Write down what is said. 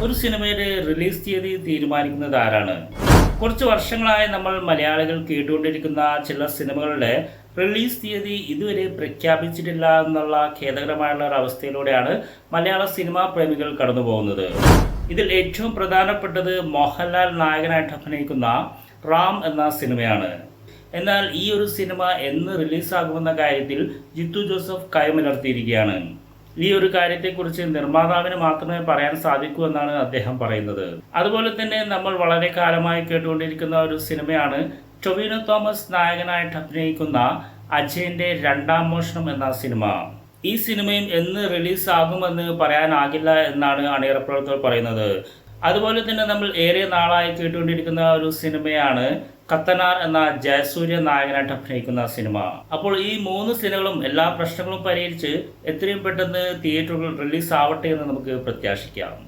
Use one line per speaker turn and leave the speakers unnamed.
ഒരു സിനിമയുടെ റിലീസ് തീയതി തീരുമാനിക്കുന്നത് ആരാണ്? കുറച്ച് വർഷങ്ങളായി നമ്മൾ മലയാളികൾ കേട്ടുകൊണ്ടിരിക്കുന്ന ചില സിനിമകളുടെ റിലീസ് തീയതി ഇതുവരെ പ്രഖ്യാപിച്ചിട്ടില്ല എന്നുള്ള ഖേദകരമായുള്ള ഒരു അവസ്ഥയിലൂടെയാണ് മലയാള സിനിമാ പ്രേമികൾ കടന്നു പോകുന്നത്. ഇതിൽ ഏറ്റവും പ്രധാനപ്പെട്ടത് മോഹൻലാൽ നായകനായിട്ട് അഭിനയിക്കുന്ന റാം എന്ന സിനിമയാണ്. എന്നാൽ ഈ ഒരു സിനിമ എന്ന് റിലീസാകുമെന്ന കാര്യത്തിൽ ജിത്തു ജോസഫ് കൈമലർത്തിയിരിക്കുകയാണ്. ഈ ഒരു കാര്യത്തെക്കുറിച്ച് നിർമ്മാതാവിന് മാത്രമേ പറയാൻ സാധിക്കൂ എന്നാണ് അദ്ദേഹം പറയുന്നത്. അതുപോലെ തന്നെ നമ്മൾ വളരെ കാലമായി കേട്ടുകൊണ്ടിരിക്കുന്ന ഒരു സിനിമയാണ് ടൊവിനോ തോമസ് നായകനായിട്ട് അഭിനയിക്കുന്ന അജയന്റെ രണ്ടാം മോഷണം എന്ന സിനിമ. ഈ സിനിമയും എന്ന് റിലീസാകുമെന്ന് പറയാനാകില്ല എന്നാണ് അണിയറ പ്രവർത്തകർ പറയുന്നത്. അതുപോലെ തന്നെ നമ്മൾ ഏറെ നാളായി കേട്ടുകൊണ്ടിരിക്കുന്ന ഒരു സിനിമയാണ് കത്തനാർ എന്ന ജയസൂര്യ നായകനായിട്ട് അഭിനയിക്കുന്ന സിനിമ. അപ്പോൾ ഈ 3 സിനിമകളും എല്ലാ പ്രശ്നങ്ങളും പരിഹരിച്ച് എത്രയും പെട്ടെന്ന് തിയേറ്ററുകൾ റിലീസ് ആവട്ടെ എന്ന് നമുക്ക് പ്രത്യാശിക്കാം.